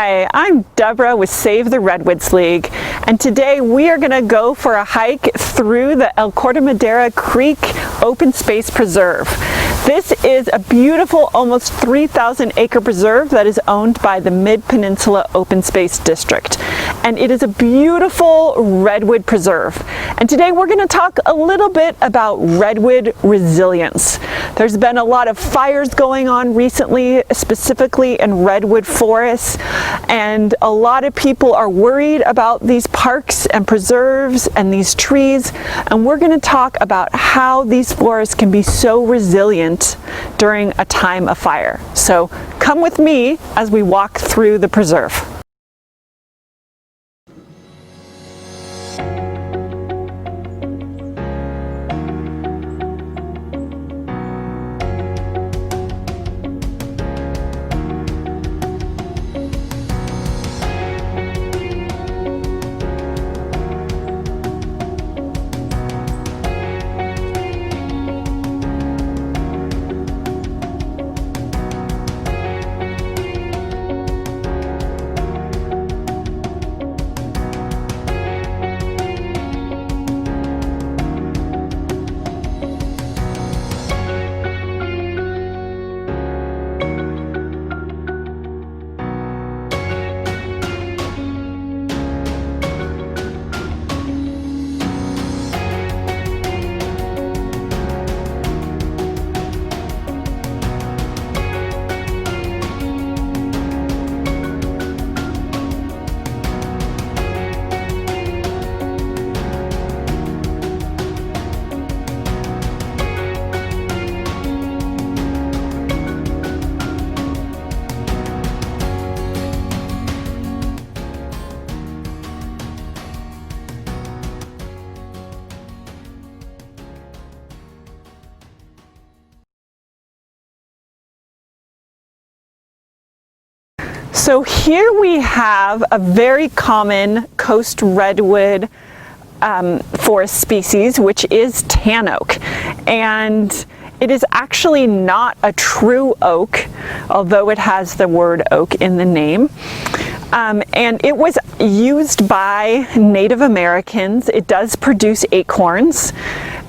Hi, I'm Deborah with Save the Redwoods League, and today we are going to go for a hike through the Corte Madera Creek Open Space Preserve. This is a beautiful, almost 3,000 acre preserve that is owned by the Mid-Peninsula Open Space District. And it is a beautiful redwood preserve. And today we're going to talk a little bit about redwood resilience. There's been a lot of fires going on recently, specifically in redwood forests, and a lot of people are worried about these parks and preserves and these trees, and we're going to talk about how these forests can be so resilient during a time of fire. So come with me as we walk through the preserve. So here we have a very common coast redwood forest species, which is tan oak. And it is actually not a true oak, although it has the word oak in the name. And it was used by Native Americans. It does produce acorns.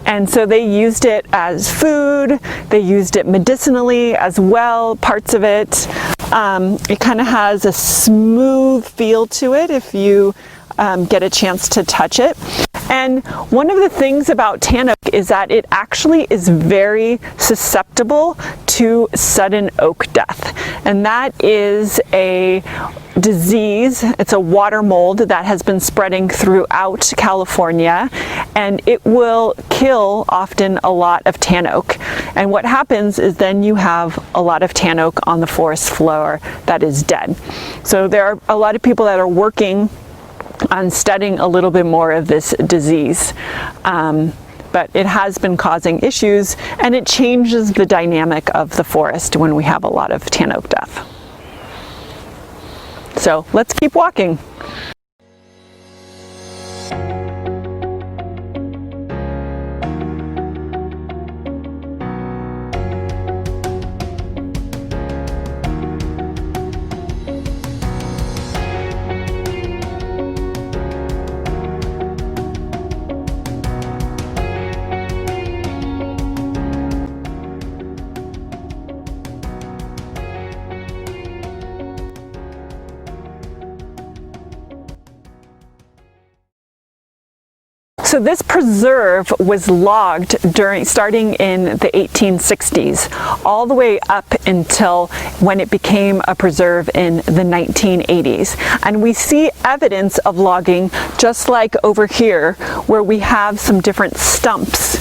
And so they used it as food, they used it medicinally as well, parts of it. It kind of has a smooth feel to it if you get a chance to touch it. And one of the things about tan oak is that it actually is very susceptible to sudden oak death. And that is a disease, it's a water mold that has been spreading throughout California, and it will kill often a lot of tan oak. And what happens is then you have a lot of tan oak on the forest floor that is dead. So there are a lot of people that are working on studying a little bit more of this disease. But it has been causing issues, and it changes the dynamic of the forest when we have a lot of tan oak death. So let's keep walking. So this preserve was logged starting in the 1860s, all the way up until when it became a preserve in the 1980s. And we see evidence of logging just like over here, where we have some different stumps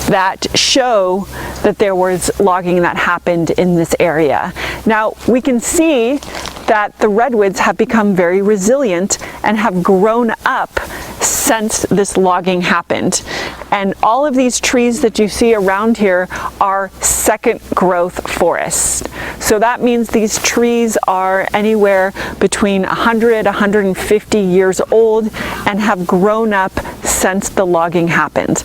that show that there was logging that happened in this area. Now we can see that the redwoods have become very resilient and have grown up since this logging happened. And all of these trees that you see around here are second growth forests. So that means these trees are anywhere between 100, 150 years old and have grown up since the logging happened.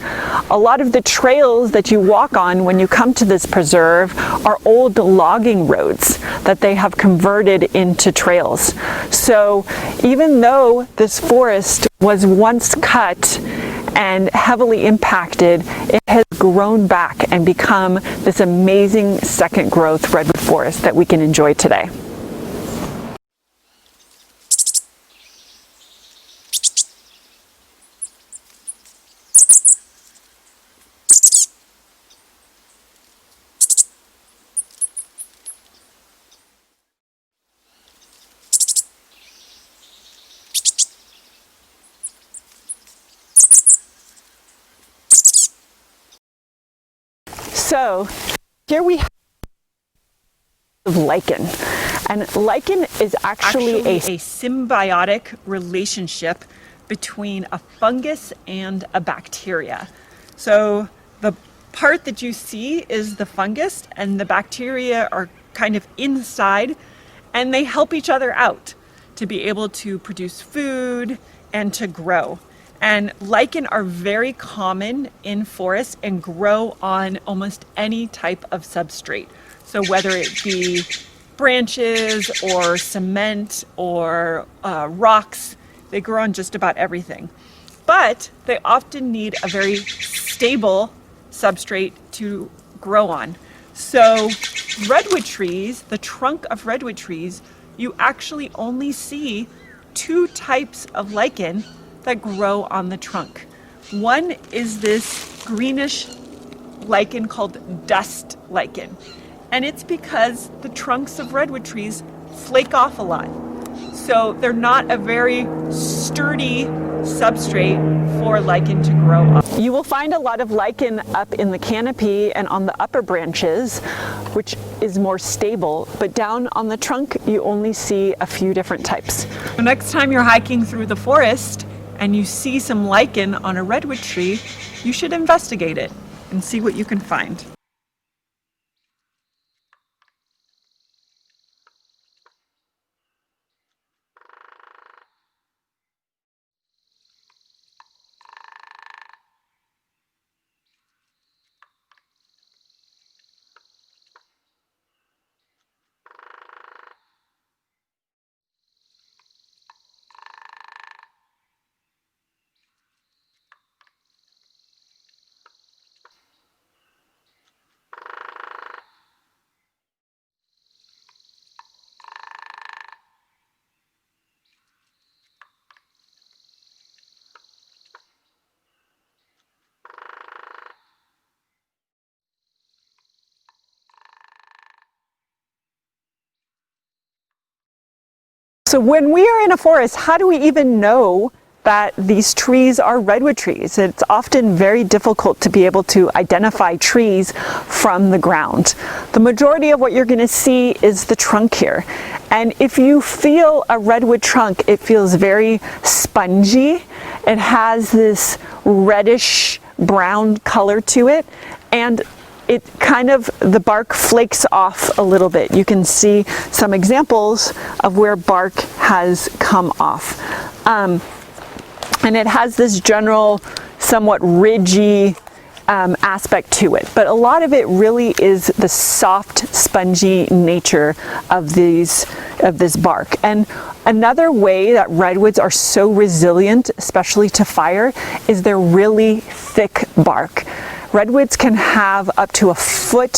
A lot of the trails that you walk on when you come to this preserve are old logging roads that they have converted into trails. So even though this forest was once cut and heavily impacted, it has grown back and become this amazing second growth redwood forest that we can enjoy today. So here we have lichen, and lichen is actually a symbiotic relationship between a fungus and a bacteria. So the part that you see is the fungus, and the bacteria are kind of inside, and they help each other out to be able to produce food and to grow. And lichen are very common in forests and grow on almost any type of substrate. So whether it be branches or cement or rocks, they grow on just about everything. But they often need a very stable substrate to grow on. So redwood trees, the trunk of redwood trees, you actually only see two types of lichen that grow on the trunk. One is this greenish lichen called dust lichen, and it's because the trunks of redwood trees flake off a lot. So they're not a very sturdy substrate for lichen to grow up. You will find a lot of lichen up in the canopy and on the upper branches, which is more stable, but down on the trunk you only see a few different types. So next time you're hiking through the forest and you see some lichen on a redwood tree, you should investigate it and see what you can find. So when we are in a forest, how do we even know that these trees are redwood trees? It's often very difficult to be able to identify trees from the ground. The majority of what you're going to see is the trunk here. And if you feel a redwood trunk, it feels very spongy. It has this reddish brown color to it, and it kind of, the bark flakes off a little bit. You can see some examples of where bark has come off. And it has this general, somewhat ridgy aspect to it. But a lot of it really is the soft, spongy nature of this bark. And another way that redwoods are so resilient, especially to fire, is their really thick bark. Redwoods can have up to a foot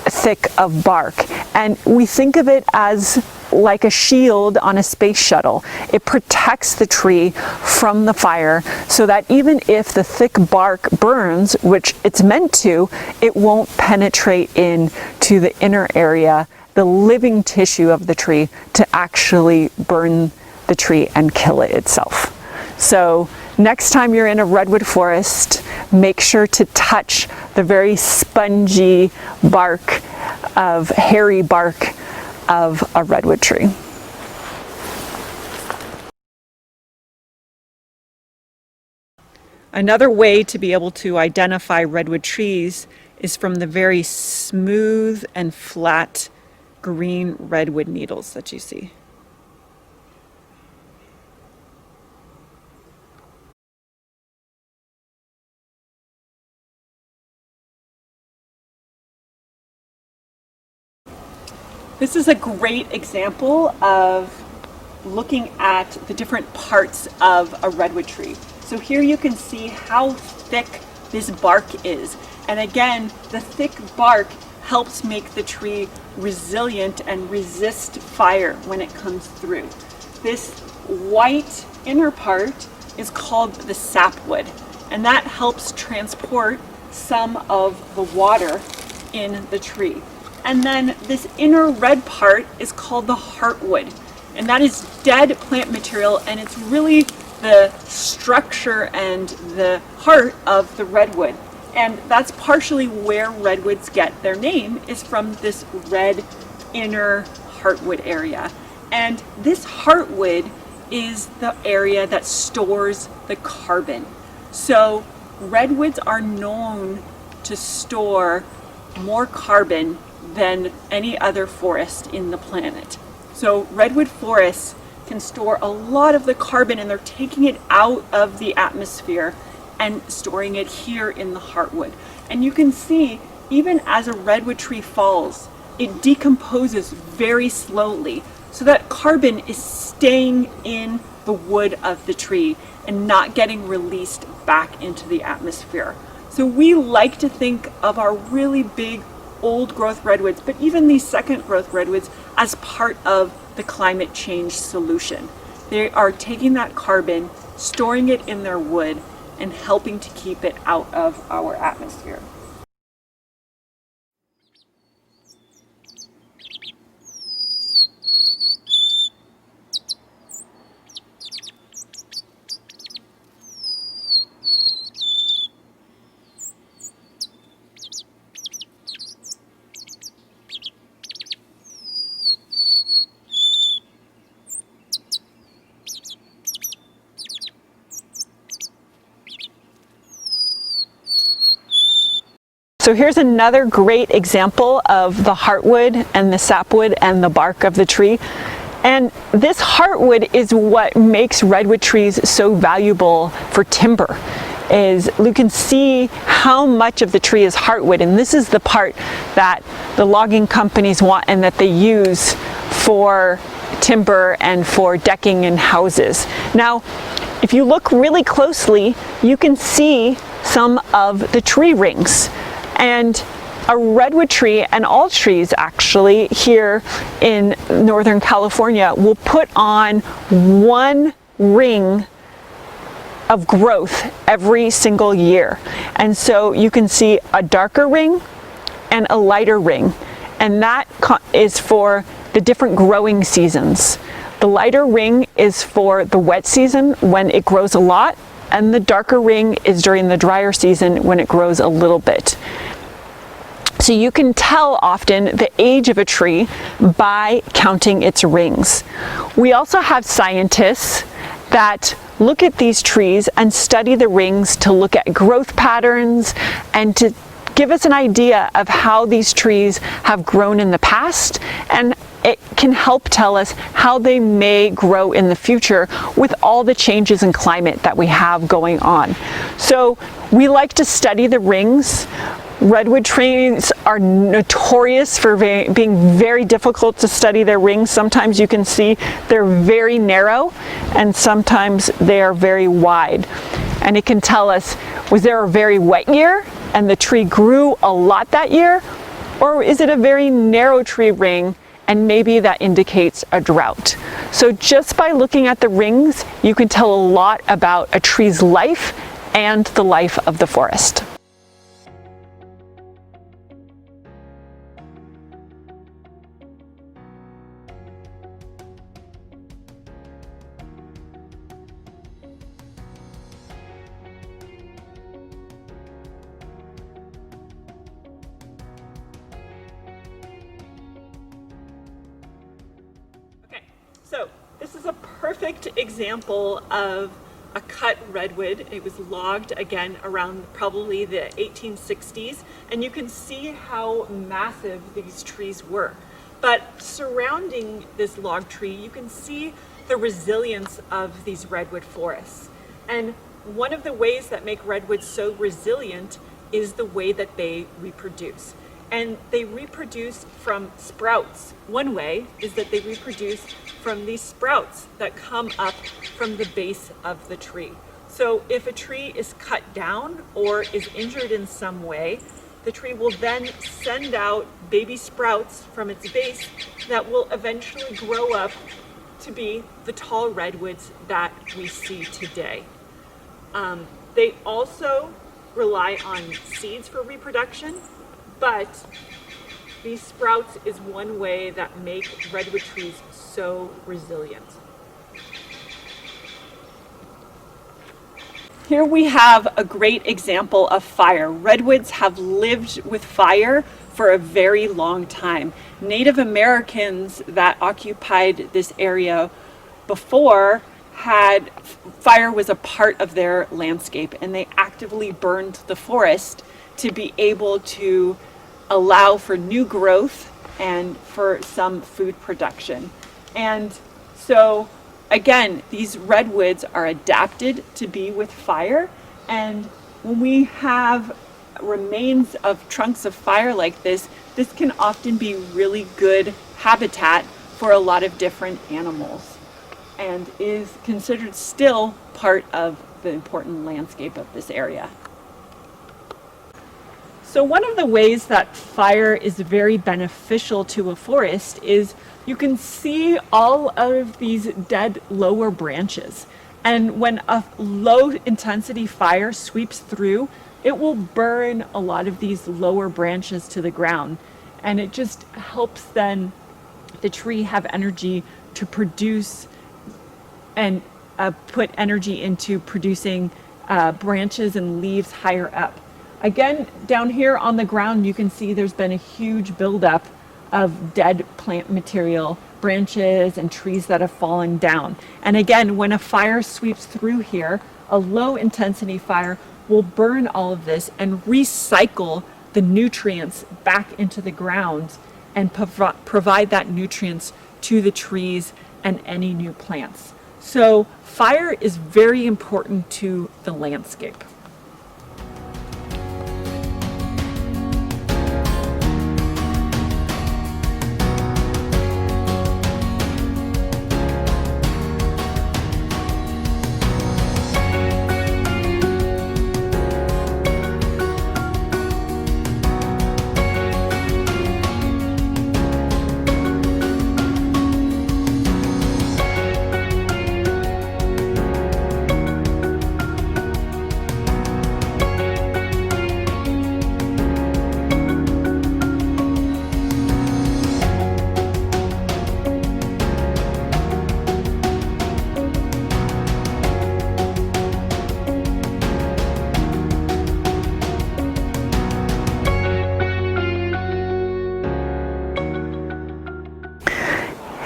thick of bark, and we think of it as like a shield on a space shuttle. It protects the tree from the fire so that even if the thick bark burns, which it's meant to, it won't penetrate into the inner area, the living tissue of the tree, to actually burn the tree and kill it itself. So next time you're in a redwood forest, make sure to touch the very spongy bark hairy bark of a redwood tree. Another way to be able to identify redwood trees is from the very smooth and flat green redwood needles that you see. This is a great example of looking at the different parts of a redwood tree. So here you can see how thick this bark is. And again, the thick bark helps make the tree resilient and resist fire when it comes through. This white inner part is called the sapwood, and that helps transport some of the water in the tree. And then this inner red part is called the heartwood, and that is dead plant material, and it's really the structure and the heart of the redwood. And that's partially where redwoods get their name, is from this red inner heartwood area. And this heartwood is the area that stores the carbon. So redwoods are known to store more carbon than any other forest in the planet. So redwood forests can store a lot of the carbon, and they're taking it out of the atmosphere and storing it here in the heartwood. And you can see, even as a redwood tree falls, it decomposes very slowly, so that carbon is staying in the wood of the tree and not getting released back into the atmosphere. So we like to think of our really big old growth redwoods, but even these second growth redwoods, as part of the climate change solution. They are taking that carbon, storing it in their wood, and helping to keep it out of our atmosphere. So here's another great example of the heartwood and the sapwood and the bark of the tree. And this heartwood is what makes redwood trees so valuable for timber. Is you can see how much of the tree is heartwood, and this is the part that the logging companies want and that they use for timber and for decking and houses. Now, if you look really closely, you can see some of the tree rings. And a redwood tree, and all trees actually here in Northern California, will put on one ring of growth every single year. And so you can see a darker ring and a lighter ring, and that is for the different growing seasons. The lighter ring is for the wet season when it grows a lot, and the darker ring is during the drier season when it grows a little bit. So you can tell often the age of a tree by counting its rings. We also have scientists that look at these trees and study the rings to look at growth patterns and to give us an idea of how these trees have grown in the past, and it can help tell us how they may grow in the future with all the changes in climate that we have going on. So we like to study the rings. Redwood trees are notorious for being very difficult to study their rings. Sometimes you can see they're very narrow, and sometimes they are very wide. And it can tell us, was there a very wet year and the tree grew a lot that year? Or is it a very narrow tree ring, and maybe that indicates a drought? So just by looking at the rings, you can tell a lot about a tree's life and the life of the forest. So this is a perfect example of a cut redwood. It was logged again around probably the 1860s, and you can see how massive these trees were. But surrounding this log tree, you can see the resilience of these redwood forests. And one of the ways that make redwoods so resilient is the way that they reproduce. and they reproduce from sprouts. One way is that they reproduce from these sprouts that come up from the base of the tree. So if a tree is cut down or is injured in some way, the tree will then send out baby sprouts from its base that will eventually grow up to be the tall redwoods that we see today. They also rely on seeds for reproduction, but these sprouts is one way that make redwood trees so resilient. Here we have a great example of fire. Redwoods have lived with fire for a very long time. Native Americans that occupied this area before had fire was a part of their landscape, and they actively burned the forest to be able to allow for new growth and for some food production. And so again, these redwoods are adapted to be with fire, and when we have remains of trunks of fire like this, this can often be really good habitat for a lot of different animals and is considered still part of the important landscape of this area. So one of the ways that fire is very beneficial to a forest is you can see all of these dead lower branches. And when a low intensity fire sweeps through, it will burn a lot of these lower branches to the ground. And it just helps then the tree have energy to produce and put energy into producing branches and leaves higher up. Again, down here on the ground, you can see there's been a huge buildup of dead plant material, branches and trees that have fallen down. And again, when a fire sweeps through here, a low intensity fire will burn all of this and recycle the nutrients back into the ground and provide that nutrients to the trees and any new plants. So fire is very important to the landscape.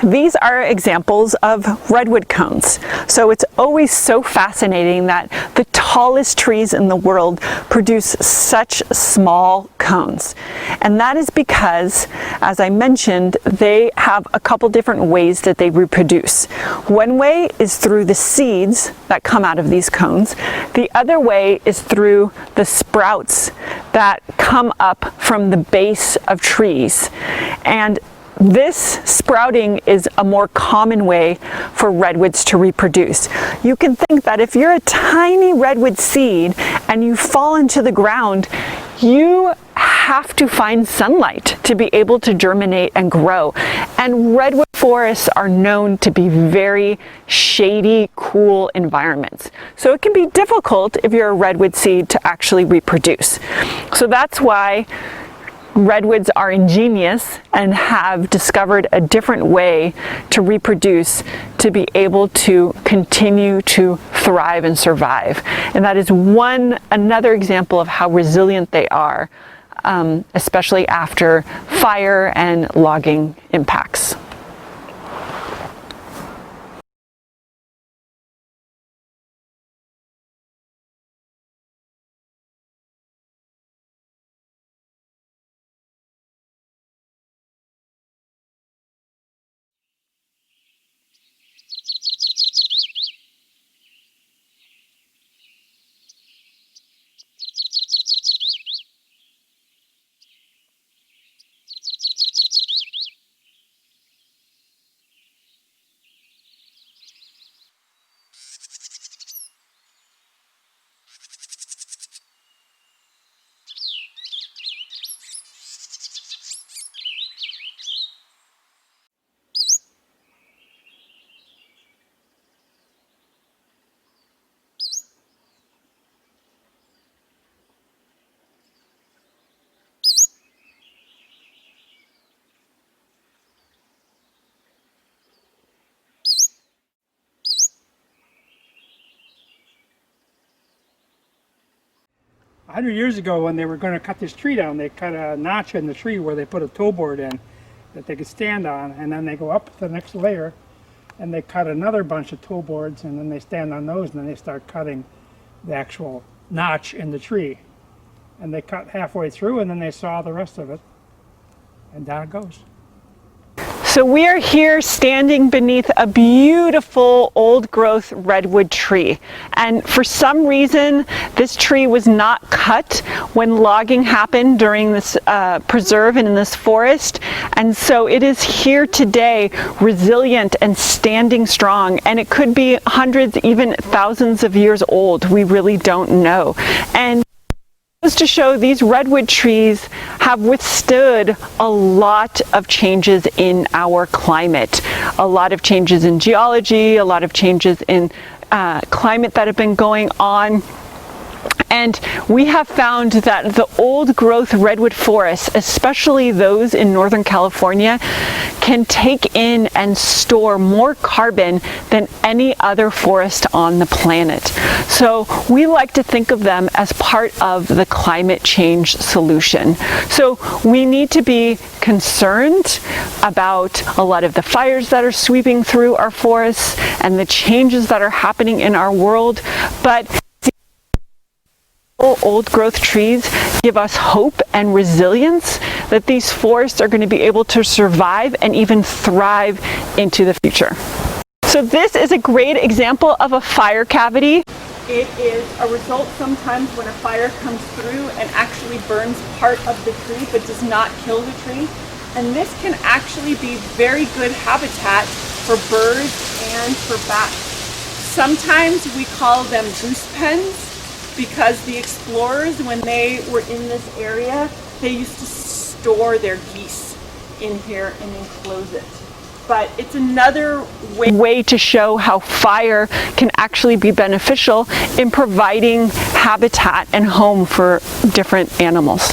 These are examples of redwood cones. So it's always so fascinating that the tallest trees in the world produce such small cones. And that is because, as I mentioned, they have a couple different ways that they reproduce. One way is through the seeds that come out of these cones. The other way is through the sprouts that come up from the base of trees. And this sprouting is a more common way for redwoods to reproduce. You can think that if you're a tiny redwood seed and you fall into the ground, you have to find sunlight to be able to germinate and grow. And redwood forests are known to be very shady, cool environments. So it can be difficult if you're a redwood seed to actually reproduce. So that's why redwoods are ingenious and have discovered a different way to reproduce to be able to continue to thrive and survive. And that is another example of how resilient they are, especially after fire and logging impacts. 100 years ago, when they were going to cut this tree down, they cut a notch in the tree where they put a toe board in that they could stand on, and then they go up to the next layer and they cut another bunch of toe boards, and then they stand on those, and then they start cutting the actual notch in the tree. And they cut halfway through, and then they saw the rest of it, and down it goes. So we are here standing beneath a beautiful old growth redwood tree, and for some reason this tree was not cut when logging happened during this preserve and in this forest, and so it is here today, resilient and standing strong, and it could be hundreds, even thousands of years old. We really don't know. And to show these redwood trees have withstood a lot of changes in our climate, a lot of changes in geology, a lot of changes in climate that have been going on. And we have found that the old growth redwood forests, especially those in Northern California, can take in and store more carbon than any other forest on the planet. So we like to think of them as part of the climate change solution. So we need to be concerned about a lot of the fires that are sweeping through our forests and the changes that are happening in our world, but old growth trees give us hope and resilience that these forests are going to be able to survive and even thrive into the future. So this is a great example of a fire cavity. It is a result sometimes when a fire comes through and actually burns part of the tree but does not kill the tree. And this can actually be very good habitat for birds and for bats. Sometimes we call them goose pens, because the explorers, when they were in this area, they used to store their geese in here and enclose it. But it's another way to show how fire can actually be beneficial in providing habitat and home for different animals.